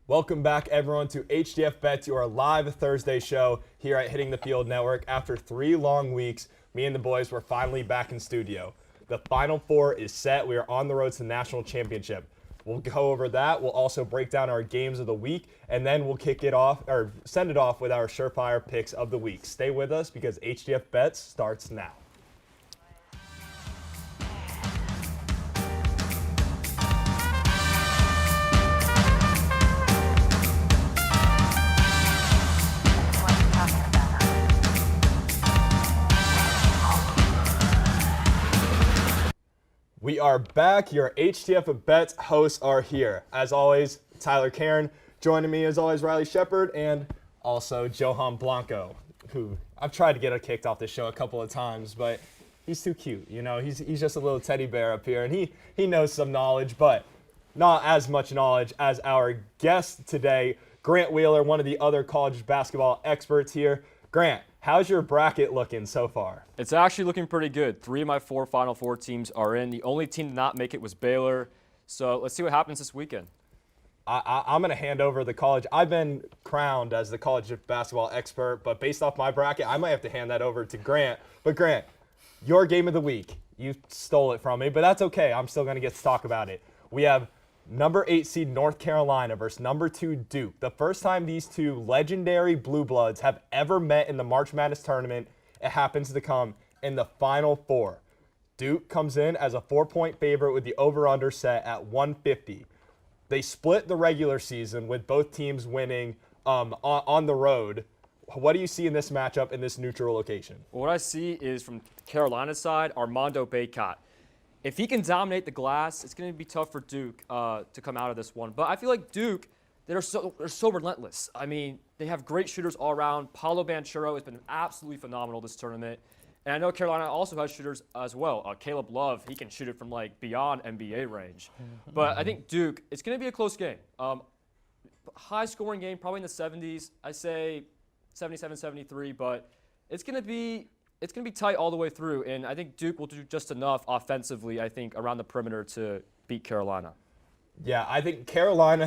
Welcome back, everyone, to HTF Bets, your live Thursday show here at Hitting the Field Network. After 3 long weeks, me and the boys were finally back in studio. The Final Four is set. We are on the road to the national championship. We'll go over that. We'll also break down our games of the week, and then we'll kick it off or send it off with our Surefire picks of the week. Stay with us because HTF Bets starts now. We are back. Your HTF Bets hosts are here. As always, Tyler Cairn. Joining me, as always, Riley Shepard, and also Johan Blanco, who I've tried to get kicked off the show a couple of times, but he's too cute. You know, he's just a little teddy bear up here, and he knows some knowledge, but not as much knowledge as our guest today, Grant Wheeler, one of the other college basketball experts here. Grant, how's your bracket looking so far? It's actually looking pretty good. 3 of my 4 Final Four teams are in. The only team to not make it was Baylor. So let's see what happens this weekend. I'm going to hand over the college. I've been crowned as the college basketball expert, but based off my bracket, I might have to hand that over to Grant. But Grant, your game of the week, you stole it from me, but that's okay. I'm still going to get to talk about it. We have number 8 seed North Carolina versus number 2 Duke. The first time these two legendary Blue Bloods have ever met in the March Madness tournament, it happens to come in the Final Four. Duke comes in as a 4-point favorite with the over-under set at 150. They split the regular season with both teams winning on the road. What do you see in this matchup in this neutral location? What I see is from Carolina's side, Armando Bacot. If he can dominate the glass, it's going to be tough for Duke to come out of this one. But I feel like Duke, they're so relentless. I mean, they have great shooters all around. Paolo Banchero has been absolutely phenomenal this tournament. And I know Carolina also has shooters as well. Caleb Love, he can shoot it from like beyond NBA range. But I think Duke, it's going to be a close game. High scoring game, probably in the 70s. I say 77, 73, but it's going to be tight all the way through, and I think Duke will do just enough offensively, I think, around the perimeter to beat Carolina. Yeah, I think Carolina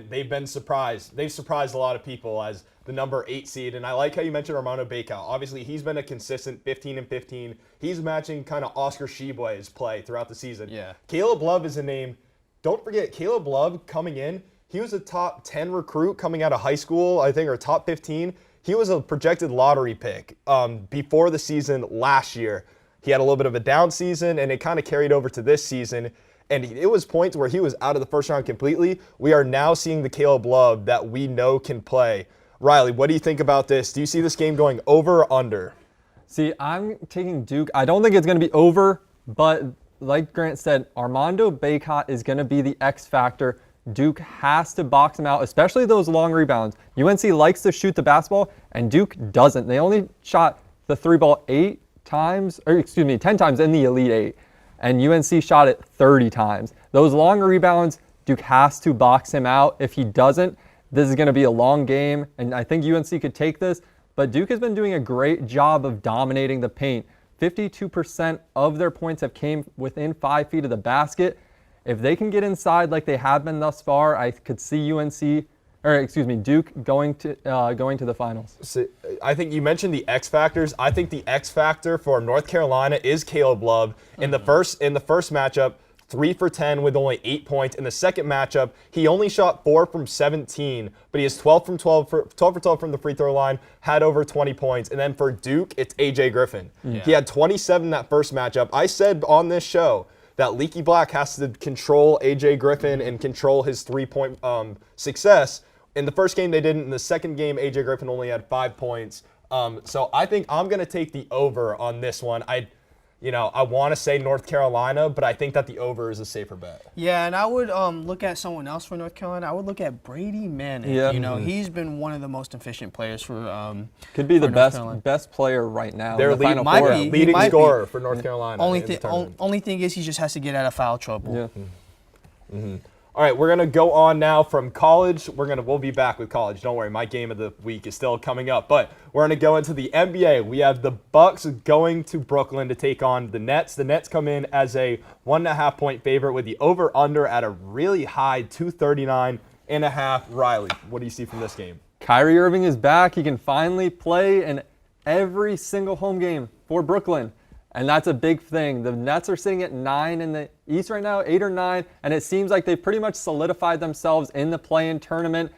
they've been surprised. They've surprised a lot of people as the number 8 seed, and I like how you mentioned Armando Bacot. Obviously, he's been a consistent 15 and 15. He's matching kind of Oscar Tshiebwe's play throughout the season. Yeah. Caleb Love is a name. Don't forget, Caleb Love coming in, he was a top 10 recruit coming out of high school, I think, or top 15. He was a projected lottery pick before the season last year. He had a little bit of a down season, and it kind of carried over to this season. And it was points where he was out of the first round completely. We are now seeing the Caleb Love that we know can play. Riley, what do you think about this? Do you see this game going over or under? See, I'm taking Duke. I don't think it's going to be over, but like Grant said, Armando Bacot is going to be the X factor. Duke has to box him out, especially those long rebounds. UNC likes to shoot the basketball, and Duke doesn't. They only shot the 3-ball 10 times in the Elite 8, and UNC shot it 30 times. Those long rebounds, Duke has to box him out. If he doesn't, this is going to be a long game, and I think UNC could take this, but Duke has been doing a great job of dominating the paint. 52% of their points have came within 5 feet of the basket. If they can get inside like they have been thus far, I could see Duke going to the finals. So, I think you mentioned the X factors. I think the X factor for North Carolina is Caleb Love. In the first matchup, 3 for 10 with only 8 points. In the second matchup, he only shot 4 from 17, but he is 12 for 12 from the free throw line, had over 20 points. And then for Duke, it's AJ Griffin. Yeah. He had 27 in that first matchup. I said on this show that Leaky Black has to control A.J. Griffin and control his 3-point success. In the first game, they didn't. In the second game, A.J. Griffin only had 5 points. So I think I'm going to take the over on this one. I want to say North Carolina, but I think that the over is a safer bet. Yeah, and I would look at someone else for North Carolina. I would look at Brady Manning. Yeah. He's been one of the most efficient players for could be the best player right now. They're leading scorer for North Carolina. Only thing is he just has to get out of foul trouble. Yeah. Mm-hmm. All right, we're going to go on now from college. We'll be back with college. Don't worry, my game of the week is still coming up. But we're going to go into the NBA. We have the Bucks going to Brooklyn to take on the Nets. The Nets come in as a 1.5-point favorite with the over-under at a really high 239. 9.5. Riley, what do you see from this game? Kyrie Irving is back. He can finally play in every single home game for Brooklyn. And that's a big thing. The Nets are sitting at 9 in the East right now, 8 or 9, and it seems like they've pretty much solidified themselves in the play-in tournament.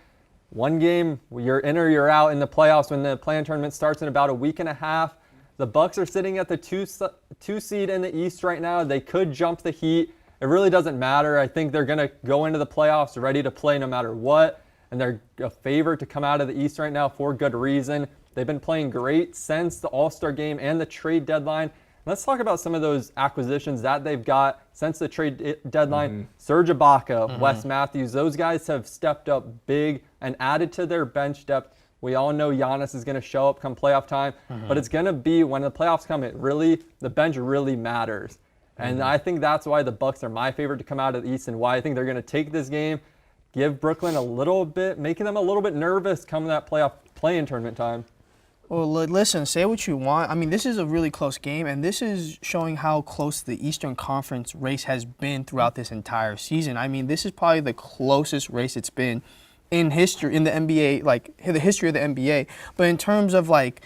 One game, you're in or you're out in the playoffs when the play-in tournament starts in about a week and a half. The Bucks are sitting at the 2 seed in the East right now. They could jump the Heat. It really doesn't matter. I think they're going to go into the playoffs ready to play no matter what, and they're a favorite to come out of the East right now for good reason. They've been playing great since the All-Star game and the trade deadline. Let's talk about some of those acquisitions that they've got since the trade deadline. Serge Ibaka, Wes Matthews, those guys have stepped up big and added to their bench depth. We all know Giannis is going to show up come playoff time, but it's going to be when the playoffs come, the bench really matters. And I think that's why the Bucks are my favorite to come out of the East and why I think they're going to take this game, give Brooklyn a little bit, making them a little bit nervous come that playoff play-in tournament time. Well, listen, say what you want. I mean, this is a really close game, and this is showing how close the Eastern Conference race has been throughout this entire season. I mean, this is probably the closest race it's been in history, in the NBA, like the history of the NBA. But in terms of like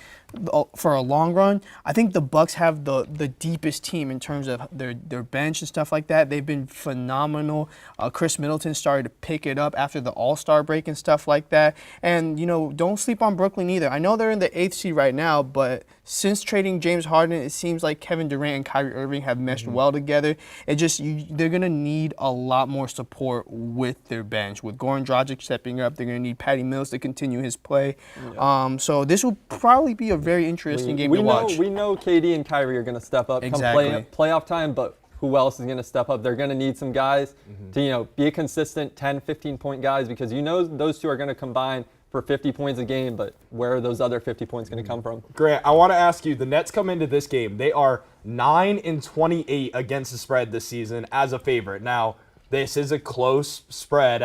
for a long run, I think the Bucks have the deepest team in terms of their bench and stuff like that. They've been phenomenal. Chris Middleton started to pick it up after the All-Star break and stuff like that. And, you know, don't sleep on Brooklyn either. I know they're in the 8th seed right now, but since trading James Harden, it seems like Kevin Durant and Kyrie Irving have meshed well together. It just they're going to need a lot more support with their bench. With Goran Dragic stepping up, they're going to need Patty Mills to continue his play. Yeah. So this will probably be a very interesting game to watch. We know KD and Kyrie are going to step up come playoff time, but who else is going to step up? They're going to need some guys to, you know, be a consistent 10, 15-point guys because you know those two are going to combine for 50 points a game, but where are those other 50 points going to come from? Grant, I want to ask you, the Nets come into this game. They are 9-28 against the spread this season as a favorite. Now, this is a close spread.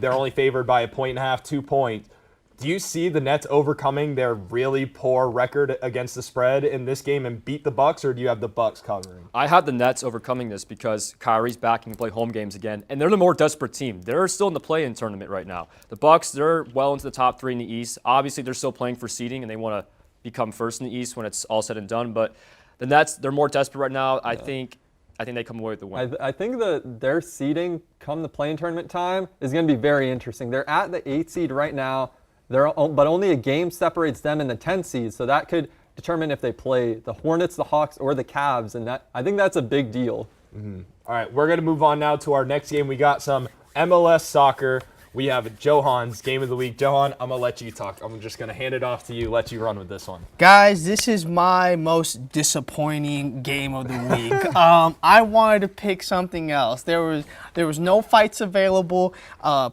They're only favored by 1.5, 2 points. Do you see the Nets overcoming their really poor record against the spread in this game and beat the Bucks, or do you have the Bucks covering? I have the Nets overcoming this because Kyrie's back and can play home games again, and they're the more desperate team. They're still in the play-in tournament right now. The Bucks, they're well into the top 3 in the East. Obviously, they're still playing for seeding, and they want to become first in the East when it's all said and done. But the Nets, they're more desperate right now. I think they come away with the win. I think their seeding come the play-in tournament time is going to be very interesting. They're at the 8th seed right now. But only a game separates them and the 10 seeds, so that could determine if they play the Hornets, the Hawks, or the Cavs, and I think that's a big deal. All right, we're going to move on now to our next game. We got some MLS soccer. We have Johan's Game of the Week. Johan, I'm going to let you talk. I'm just going to hand it off to you, let you run with this one. Guys, this is my most disappointing game of the week. I wanted to pick something else. There was no fights available.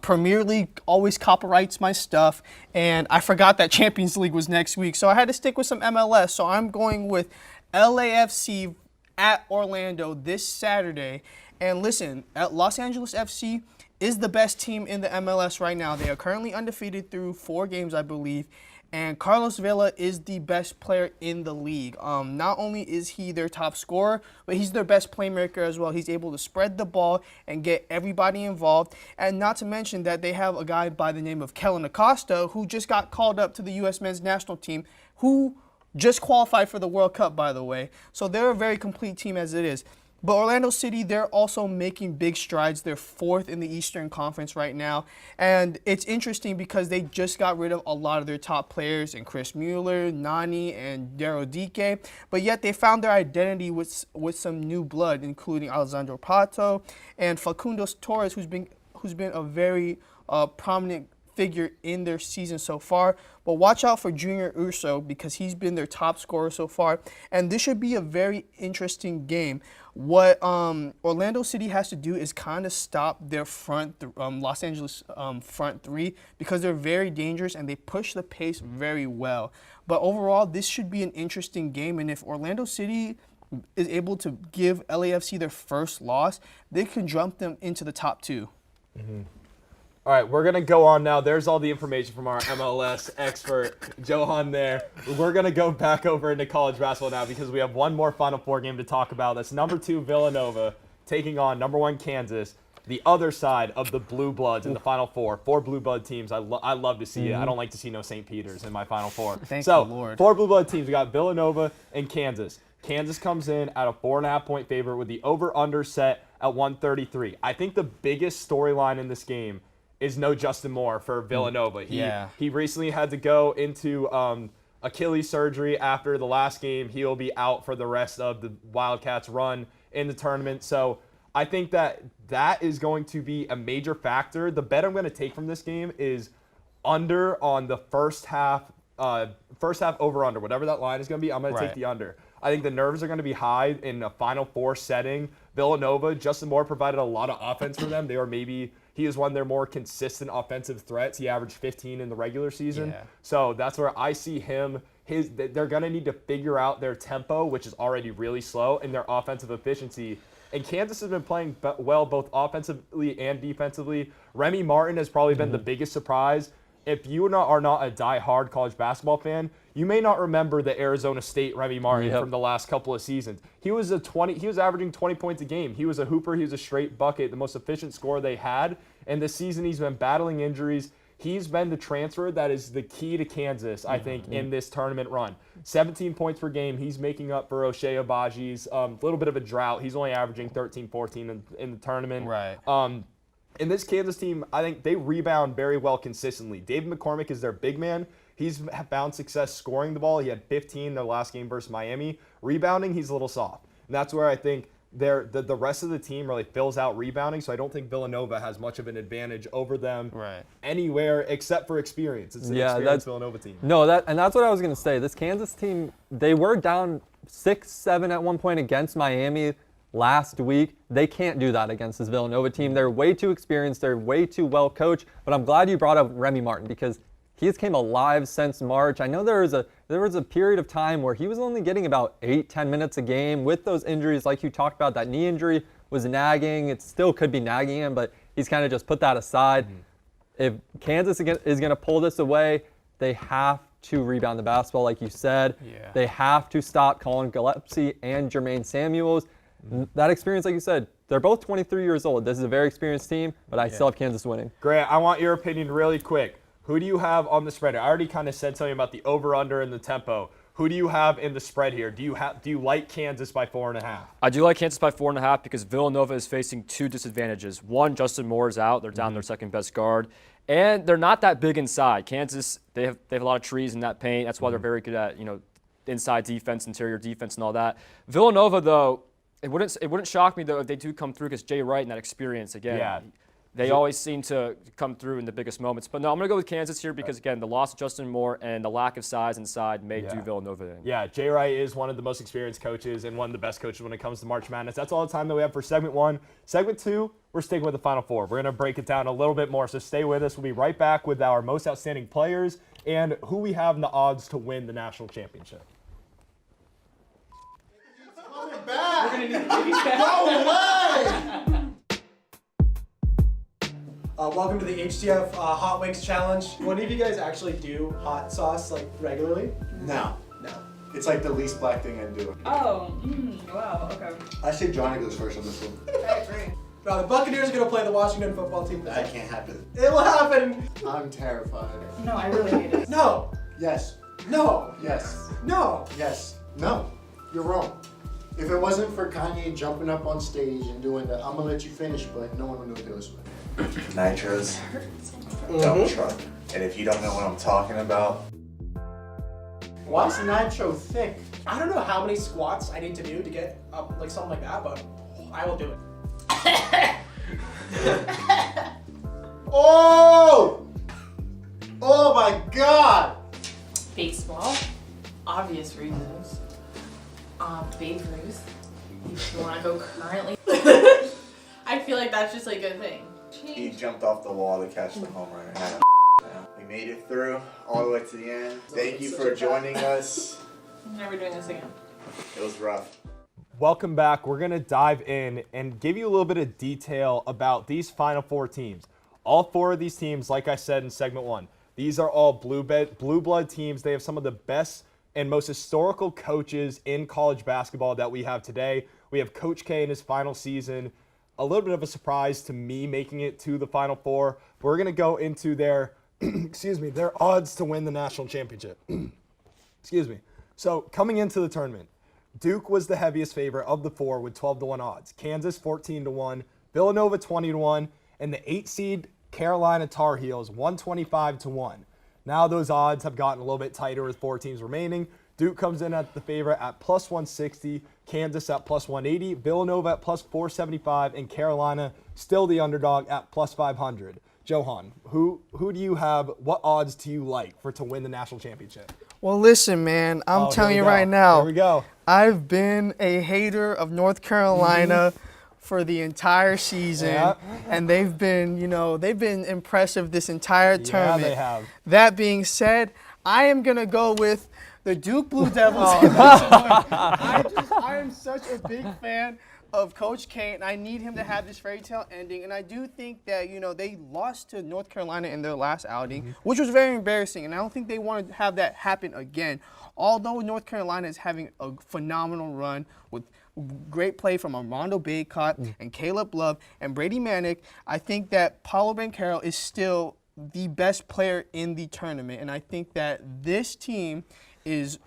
Premier League always copyrights my stuff, and I forgot that Champions League was next week, so I had to stick with some MLS. So I'm going with LAFC at Orlando this Saturday. And listen, at Los Angeles FC is the best team in the MLS right now. They are currently undefeated through 4 games, I believe. And Carlos Vela is the best player in the league. Not only is he their top scorer, but he's their best playmaker as well. He's able to spread the ball and get everybody involved. And not to mention that they have a guy by the name of Kellen Acosta, who just got called up to the U.S. men's national team, who just qualified for the World Cup, by the way. So they're a very complete team as it is. But Orlando City, they're also making big strides. They're 4th in the Eastern Conference right now. And it's interesting because they just got rid of a lot of their top players in Chris Mueller, Nani, and Daryl Dike. But yet they found their identity with some new blood, including Alessandro Pato and Facundo Torres, who's been a very prominent figure in their season so far. But watch out for Junior Urso because he's been their top scorer so far. And this should be a very interesting game. What Orlando City has to do is kind of stop their Los Angeles front 3 because they're very dangerous and they push the pace very well. But overall, this should be an interesting game. And if Orlando City is able to give LAFC their first loss, they can jump them into the top 2. All right, we're going to go on now. There's all the information from our MLS expert, Johan there. We're going to go back over into college basketball now because we have one more Final Four game to talk about. That's number 2 Villanova taking on number 1 Kansas. the other side of the Blue Bloods in the Final Four. 4 Blue Blood teams. I love to see it. I don't like to see no St. Peter's in my Final Four. Thank so, the Lord. 4 Blue Blood teams. We got Villanova and Kansas. Kansas comes in at a 4.5-point favorite with the over-under set at 133. I think the biggest storyline in this game is no Justin Moore for Villanova. He recently had to go into Achilles surgery after the last game. He'll be out for the rest of the Wildcats run in the tournament. So I think that is going to be a major factor. The bet I'm going to take from this game is under on the first half over-under. Whatever that line is going to be, I'm going to take the under. I think the nerves are going to be high in a Final Four setting. Villanova, Justin Moore provided a lot of offense for them. He is one of their more consistent offensive threats. He averaged 15 in the regular season. Yeah. So that's where I see him. They're going to need to figure out their tempo, which is already really slow, and their offensive efficiency. And Kansas has been playing well both offensively and defensively. Remy Martin has probably been the biggest surprise. If you are not a die-hard college basketball fan, you may not remember the Arizona State Remy Martin from the last couple of seasons. He was averaging 20 points a game. He was a hooper. He was a straight bucket, the most efficient scorer they had. And this season, he's been battling injuries. He's been the transfer that is the key to Kansas, I think, in this tournament run. 17 points per game. He's making up for O'Shea Abaji's little bit of a drought. He's only averaging 13, 14 in the tournament. Right. In this Kansas team, I think they rebound very well consistently. David McCormick is their big man. He's found success scoring the ball. He had 15 in their last game versus Miami. Rebounding, he's a little soft. And that's where I think the rest of the team really fills out rebounding, so I don't think Villanova has much of an advantage over them anywhere except for experience. It's an experienced Villanova team. No, that's what I was going to say. This Kansas team, they were down 6-7 at one point against Miami last week. They can't do that against this Villanova team. They're way too experienced. They're way too well coached. But I'm glad you brought up Remy Martin because he has came alive since March. I know there was a period of time where he was only getting about 8-10 minutes a game with those injuries, like you talked about. That knee injury was nagging. It still could be nagging him, but he's kind of just put that aside. If Kansas is going to pull this away, they have to rebound the basketball, like you said. They have to stop Colin Gillespie and Jermaine Samuels. That experience, like you said, they're both 23 years old. This is a very experienced team, but I still have Kansas winning. Grant, I want your opinion really quick. Who do you have on the spread? I already kind of said something about the over-under and the tempo. Who do you have in the spread here? Do you like Kansas by 4.5? I do like Kansas by 4.5 because Villanova is facing 2 disadvantages. One, Justin Moore is out. They're down their second best guard. And they're not that big inside. Kansas, they have a lot of trees in that paint. That's why they're very good at, inside defense, interior defense, and all that. Villanova, though, it wouldn't shock me, though, if they do come through because Jay Wright and that experience, again. Yeah. They always seem to come through in the biggest moments. But no, I'm going to go with Kansas here because, again, the loss of Justin Moore and the lack of size inside may do Villanova in. Yeah, Jay Wright is one of the most experienced coaches and one of the best coaches when it comes to March Madness. That's all the time that we have for Segment 1. Segment 2, we're sticking with the Final Four. We're going to break it down a little bit more, so stay with us. We'll be right back with our most outstanding players and who we have in the odds to win the national championship. Coming back! We're going to need to go away! Welcome to the HTF Hot Wings Challenge. One of you guys actually do hot sauce like regularly? No. No. It's like the least black thing I do. Oh, wow, okay. I say Johnny goes first on this one. I agree. The Buccaneers are going to play the Washington football team today. That can't happen. It'll happen. I'm terrified. No, I really hate it. No. Yes. No. Yes. No. Yes. No. You're wrong. If it wasn't for Kanye jumping up on stage and doing that, I'm going to let you finish, but no one would know Taylor Swift. Nitro's dump truck. And if you don't know what I'm talking about, Why is Nitro thick? I don't know how many squats I need to do to get up like something like that, but I will do it. Oh! Oh my God! Baseball, obvious reasons. Babe Ruth, if you want to go currently. I feel like that's just like a thing. he jumped off the wall to catch the home run. We made it through all the way to the end. Thank you for joining us. I'm never doing this again. It was rough. Welcome back. We're going to dive in and give you a little bit of detail about these Final Four teams. All 4 of these teams, like I said in segment 1, these are all blue blood teams. They have some of the best and most historical coaches in college basketball that we have today. We have Coach K in his final season. a little bit of a surprise to me making it to the Final Four. We're going to go into their, their odds to win the national championship. Excuse me. So coming into the tournament, Duke was the heaviest favorite of the four with 12-1 odds. Kansas 14-1, Villanova 20-1, and the 8 seed Carolina Tar Heels 125-1. Now those odds have gotten a little bit tighter with 4 teams remaining. Duke comes in at the favorite at plus 160, Kansas at plus 180, Villanova at plus 475, and Carolina still the underdog at plus 500. Johan, who do you have? What odds do you like to win the national championship? Well, listen, man, I'm telling you right now. Here we go. I've been a hater of North Carolina for the entire season, and they've been impressive this entire tournament. Yeah, they have. That being said, I am gonna go with the Duke Blue Devils. I am such a big fan of Coach K, and I need him to have this fairy tale ending. And I do think that, they lost to North Carolina in their last outing, which was very embarrassing. And I don't think they want to have that happen again. Although North Carolina is having a phenomenal run with great play from Armando Bacot and Caleb Love and Brady Manning, I think that Paolo Banchero is still the best player in the tournament. And I think that this team is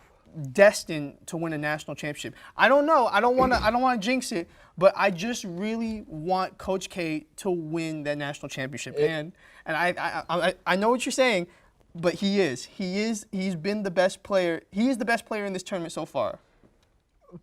destined to win a national championship. I don't know. I don't want to jinx it, but I just really want Coach K to win that national championship. And I know what you're saying, but he's been the best player. He is the best player in this tournament so far.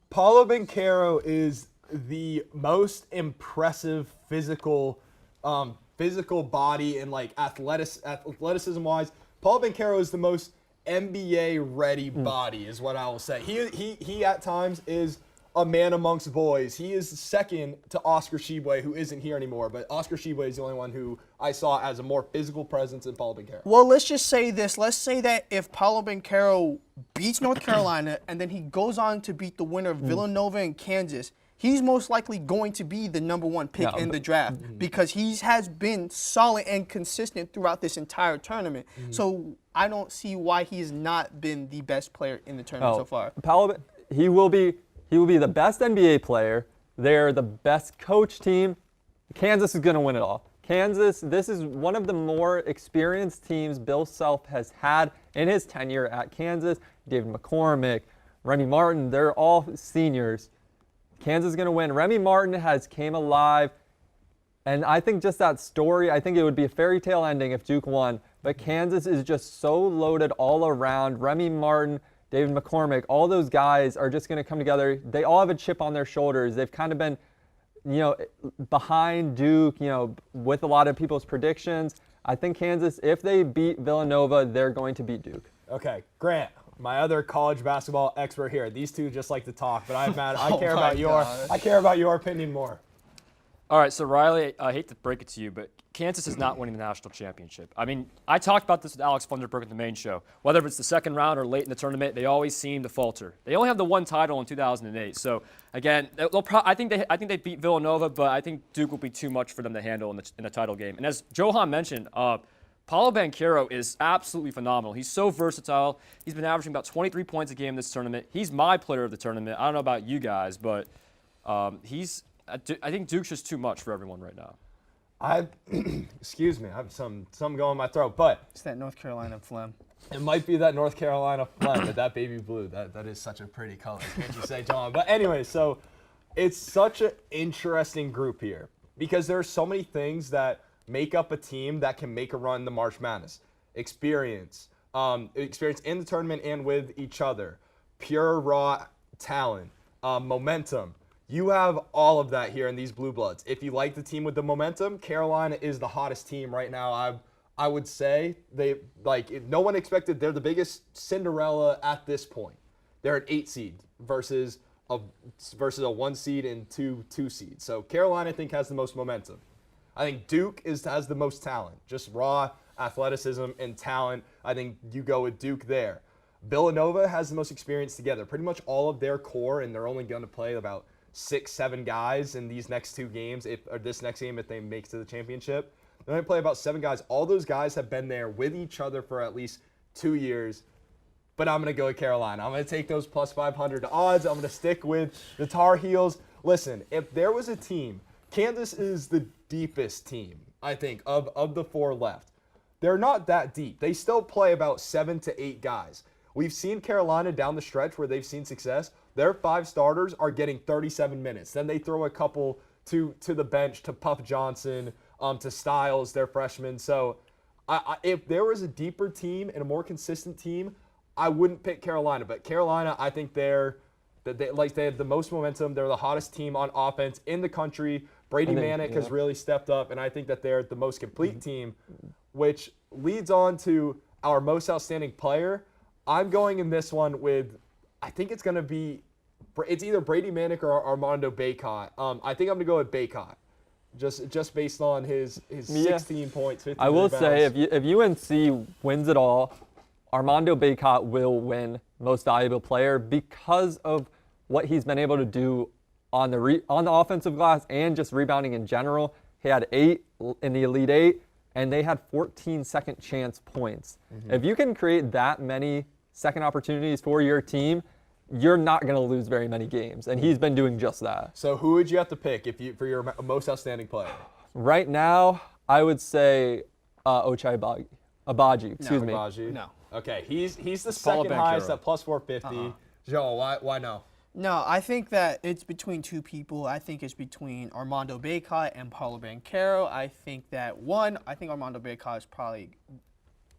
Paolo Banchero is the most impressive physical body and athleticism wise. Paolo Banchero is the most NBA ready body is what I will say. He at times is a man amongst boys. He is second to Oscar Tshiebwe, who isn't here anymore, but Oscar Tshiebwe is the only one who I saw as a more physical presence than Paolo Banchero. Well, let's just say this. Let's say that if Paolo Banchero beats North Carolina and then he goes on to beat the winner of Villanova and Kansas, he's most likely going to be the #1 pick in the draft because he has been solid and consistent throughout this entire tournament. So I don't see why he's not been the best player in the tournament so far. Paolo, he will be the best NBA player. They're the best coach team. Kansas is going to win it all. Kansas, this is one of the more experienced teams Bill Self has had in his tenure at Kansas. David McCormick, Remy Martin, they're all seniors. Kansas is going to win. Remy Martin has came alive, and I think just that story, I think it would be a fairy tale ending if Duke won, but Kansas is just so loaded all around. Remy Martin, David McCormick, all those guys are just going to come together. They all have a chip on their shoulders. They've kind of been, behind Duke, with a lot of people's predictions. I think Kansas, if they beat Villanova, they're going to beat Duke. Okay, Grant, my other college basketball expert here. These two just like to talk, but I care about your opinion more. All right, so Riley, I hate to break it to you, but Kansas is not winning the national championship. I mean, I talked about this with Alex Funderburg in the main show. Whether it's the second round or late in the tournament, they always seem to falter. They only have the one title in 2008. So again, I think they beat Villanova, but I think Duke will be too much for them to handle in the title game. And as Johan mentioned, Paolo Banchero is absolutely phenomenal. He's so versatile. He's been averaging about 23 points a game this tournament. He's my player of the tournament. I don't know about you guys, but I think Duke's just too much for everyone right now. Excuse me, I have some going in my throat, but It's that North Carolina phlegm. it might be that North Carolina phlegm, but that baby blue, that is such a pretty color, can't you say, John? But anyway, so it's such an interesting group here because there are so many things that make up a team that can make a run to March Madness. Experience in the tournament and with each other, pure raw talent, momentum. You have all of that here in these Blue Bloods. If you like the team with the momentum, Carolina is the hottest team right now. I would say no one expected they're the biggest Cinderella at this point. They're an 8 seed versus a 1 seed and two seeds. So Carolina, I think, has the most momentum. I think Duke has the most talent, just raw athleticism and talent. I think you go with Duke there. Villanova has the most experience together. Pretty much all of their core, and they're only going to play about 6-7 guys in these next 2 games, this next game if they make it to the championship. They're going to play about 7 guys. All those guys have been there with each other for at least 2 years. But I'm going to go with Carolina. I'm going to take those plus 500 odds. I'm going to stick with the Tar Heels. Listen, if there was a team Kansas is the deepest team, I think, of the 4 left. They're not that deep. They still play about 7 to 8 guys. We've seen Carolina down the stretch where they've seen success. Their 5 starters are getting 37 minutes. Then they throw a couple to the bench, to Puff Johnson, to Styles, their freshman. So if there was a deeper team and a more consistent team, I wouldn't pick Carolina. But Carolina, I think they have the most momentum. They're the hottest team on offense in the country. Brady Manning has really stepped up, and I think that they're the most complete team, which leads on to our most outstanding player. I'm going in this one with, I think it's going to be, it's either Brady Manning or Armando Bacot. I think I'm going to go with Bacot, just based on his 16 points, 15 I will rebounds. say, if UNC wins it all, Armando Bacot will win Most Valuable Player because of what he's been able to do on the offensive glass and just rebounding in general. He had 8 in the Elite 8, and they had 14 second chance points. If you can create that many second opportunities for your team, you're not going to lose very many games, and he's been doing just that. So who would you have to pick for your most outstanding player? Right now, I would say Ochai Agbaji. Excuse me. Agbaji? No. Okay, he's the Paulo second highest Banchero. at plus 450. Joe, why no? No, I think that it's between 2 people. I think it's between Armando Bacot and Paulo Banchero. I think Armando Bacot is probably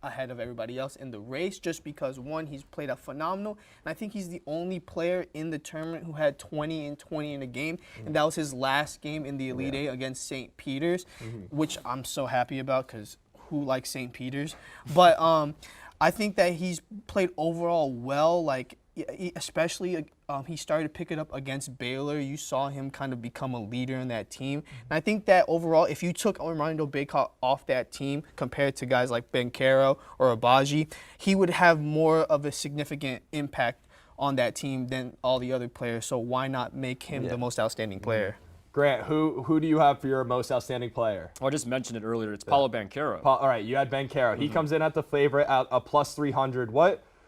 ahead of everybody else in the race just because, one, he's played a phenomenal, and I think he's the only player in the tournament who had 20 and 20 in a game, and that was his last game in the Elite Eight against St. Peter's, which I'm so happy about because who likes St. Peter's? But I think that he's played overall well, especially he started to pick it up against Baylor. You saw him kind of become a leader in that team. And I think that overall, if you took Armando Bacot off that team compared to guys like Banchero or Agbaji, he would have more of a significant impact on that team than all the other players. So why not make him the most outstanding player? Grant, who do you have for your most outstanding player? Well, I just mentioned it earlier. It's Paulo Banchero. All right, you had Banchero. He comes in at the favorite at a plus 300.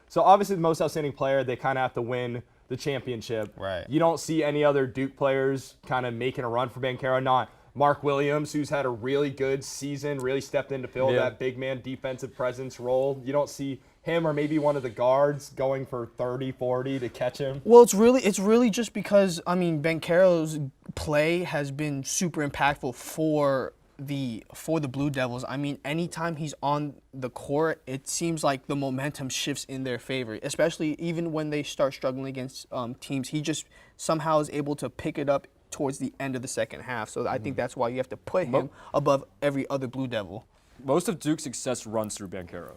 So obviously the most outstanding player, they kind of have to win the championship. Right. You don't see any other Duke players kind of making a run for Banchero. Not Mark Williams, who's had a really good season, really stepped in to fill that big man defensive presence role. You don't see him or maybe one of the guards going for 30, 40 to catch him. Well, it's really just because, Banchero's play has been super impactful for the Blue Devils. Anytime he's on the court, it seems like the momentum shifts in their favor, especially even when they start struggling against teams. He just somehow is able to pick it up towards the end of the second half. So I think that's why you have to put him above every other Blue Devil. Most of Duke's success runs through Banchero.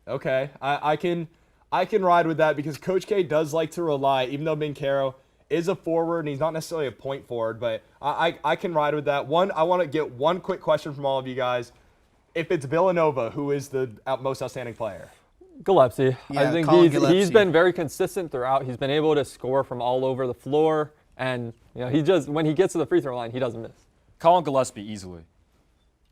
Okay, I can ride with that because Coach K does like to rely, even though Banchero is a forward and he's not necessarily a point forward, but I can ride with that. I want to get one quick question from all of you guys. If it's Villanova, who is the most outstanding player? Gillespie. Yeah, I think Colin he's Gillespie. been very consistent throughout. He's been able to score from all over the floor, and when he gets to the free throw line, he doesn't miss. Colin Gillespie easily.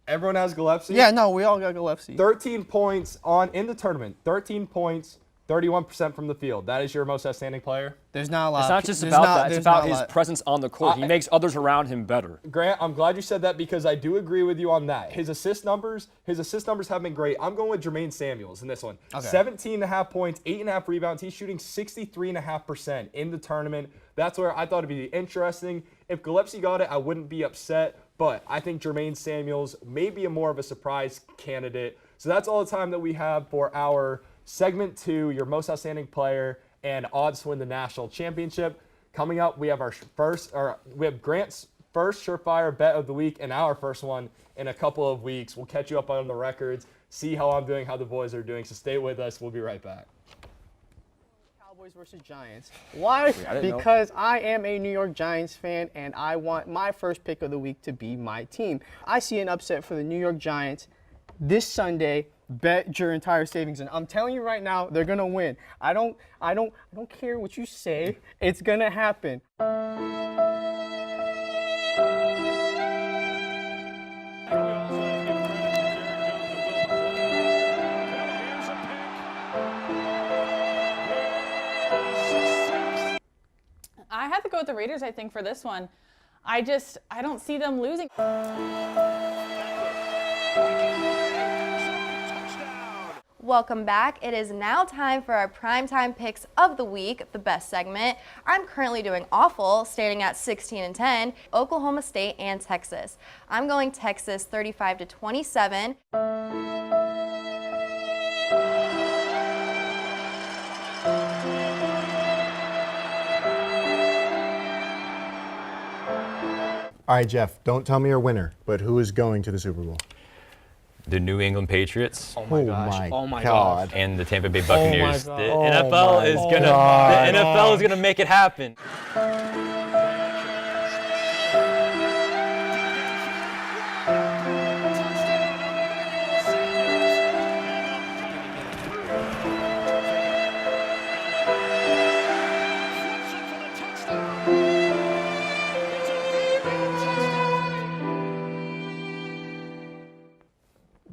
Everyone has Gillespie? Yeah, no, we all got Gillespie. 13 points in the tournament. 13 points, 31% from the field. That is your most outstanding player? There's not a lot. It's not just about that. It's about his presence on the court. He makes others around him better. Grant, I'm glad you said that because I do agree with you on that. His assist numbers have been great. I'm going with Jermaine Samuels in this one. Okay. 17.5 points, 8.5 rebounds. He's shooting 63.5% in the tournament. That's where I thought it'd be interesting. If Gillespie got it, I wouldn't be upset, but I think Jermaine Samuels may be more of a surprise candidate. So that's all the time that we have for our segment 2, your most outstanding player and odds to win the national championship. Coming up, we have Grant's first Surefire bet of the week and our first one in a couple of weeks. We'll catch you up on the records, see how I'm doing, how the boys are doing. So stay with us. We'll be right back. Cowboys versus Giants. Why? I didn't know. Because I am a New York Giants fan, and I want my first pick of the week to be my team. I see an upset for the New York Giants this Sunday. Bet your entire savings, and I'm telling you right now, they're gonna win. I don't care what you say. It's gonna happen. I have to go with the Raiders, I think, for this one. I don't see them losing. Welcome back. It is now time for our primetime picks of the week, the best segment. I'm currently doing awful, standing at 16-10, Oklahoma State and Texas. I'm going Texas 35-27. All right, Jeff, don't tell me your winner, but who is going to the Super Bowl? The New England Patriots Oh my God. and the Tampa Bay Buccaneers. God. The Oh NFL is gonna God. the NFL is gonna make it happen.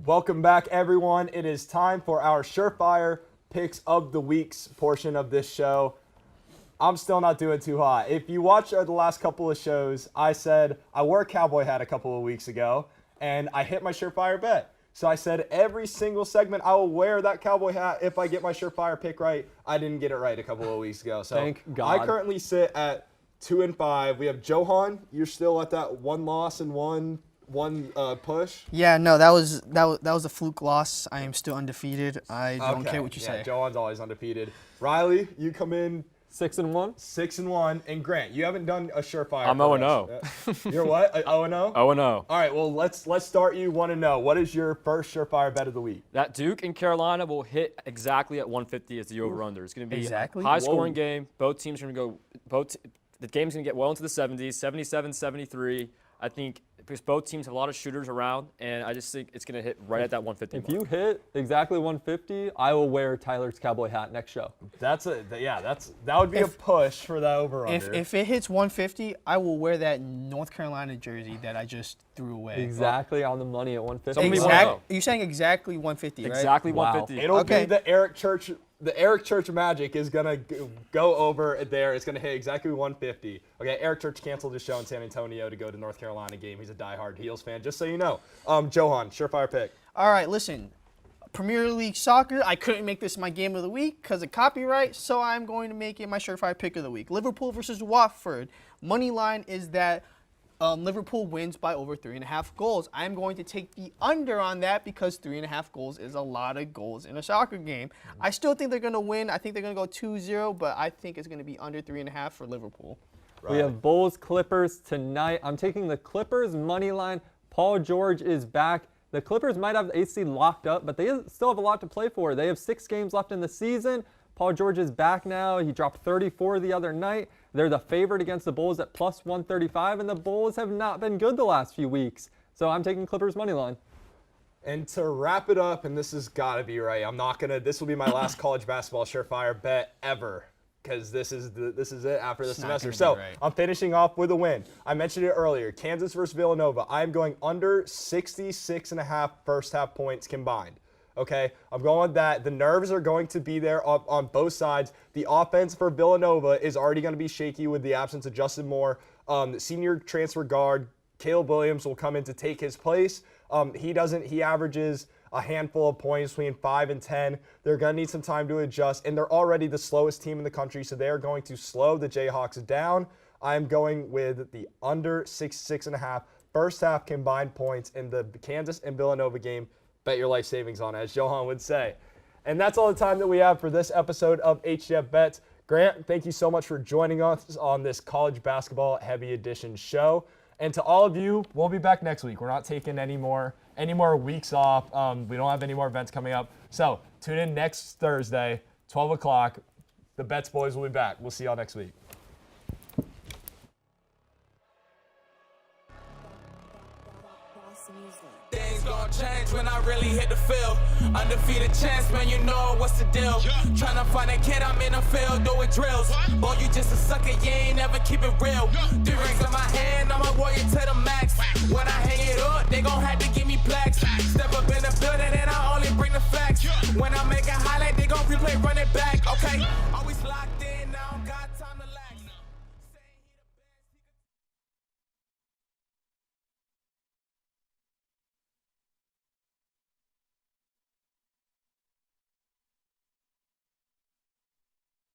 Welcome back, everyone. It is time for our Surefire Picks of the Weeks portion of this show. I'm still not doing too hot. If you watch the last couple of shows, I said I wore a cowboy hat a couple of weeks ago, and I hit my Surefire bet. So I said every single segment I will wear that cowboy hat if I get my Surefire pick right. I didn't get it right a couple of weeks ago. So Thank God. I currently sit at 2-5. We have Johan. You're still at that one loss and one push. Yeah, no, that was a fluke loss. I am still undefeated. I don't care what you say. Johan's always undefeated. Riley, you come in 6-1. 6-1, and Grant, you haven't done a Surefire. I'm for 0-0. us. You're what? 0-0? 0-0. All right, well let's start you 1-0. What is your first Surefire bet of the week? That Duke and Carolina will hit exactly at 150 as the over/under. It's going to be Exactly? a high-scoring game. Both teams are going to go. The game's going to get well into the 70s, 77, 73. I think because both teams have a lot of shooters around, and I just think it's going to hit right at that 150 If mark. you hit exactly 150, I will wear Tyler's cowboy hat next show. That would be a push for that over/under. If it hits 150, I will wear that North Carolina jersey that I just threw away. Exactly on the money at 150. Somebody will Exact, know. you're saying exactly 150, right? Exactly Wow. 150. It'll Okay. be the Eric Church. The Eric Church magic is gonna go over there. It's gonna hit exactly 150. Okay, Eric Church canceled his show in San Antonio to go to North Carolina game. He's a diehard Heels fan, just so you know. Johan, Surefire pick. All right, listen. Premier League Soccer, I couldn't make this my game of the week because of copyright, so I'm going to make it my Surefire pick of the week. Liverpool versus Watford. Money line is that Liverpool wins by over 3.5 goals. I'm going to take the under on that because 3.5 goals is a lot of goals in a soccer game. I still think they're going to win. I think they're going to go 2-0, but I think it's going to be under 3.5 for Liverpool. We have Bulls Clippers tonight. I'm taking the Clippers money line. Paul George is back. The Clippers might have the AC locked up, but they still have a lot to play for. They have 6 games left in the season. Paul George is back now. He dropped 34 the other night. They're the favorite against the Bulls at plus 135, and the Bulls have not been good the last few weeks. So I'm taking Clippers money line. And to wrap it up, and this has got to be right. This will be my last college basketball Surefire bet ever, because this is it after the semester. So right. I'm finishing off with a win. I mentioned it earlier. Kansas versus Villanova. I'm going under 66.5 first half points combined. Okay, I'm going with that. The nerves are going to be there on both sides. The offense for Villanova is already going to be shaky with the absence of Justin Moore. The senior transfer guard, Caleb Williams, will come in to take his place. He averages a handful of points between 5 and 10. They're going to need some time to adjust, and they're already the slowest team in the country, so they're going to slow the Jayhawks down. I'm going with the under 66.5 first half combined points in the Kansas and Villanova game. Bet your life savings on it, as Johan would say. And that's all the time that we have for this episode of HTF Bets. Grant, thank you so much for joining us on this college basketball heavy edition show. And to all of you, we'll be back next week. We're not taking any more weeks off. We don't have any more events coming up. So tune in next Thursday, 12 o'clock. The Bets boys will be back. We'll see y'all next week. Things gon' change when I really hit the field. Undefeated chance, man, you know what's the deal. Tryna find a kid, I'm in the field doing drills. Boy, you just a sucker, you ain't never keep it real. 3 rings in my hand, I'm a warrior to the max. When I hang it up, they gon' have to give me plaques. Step up in the building and I only bring the facts. When I make a highlight, they gon' replay, run it back, okay?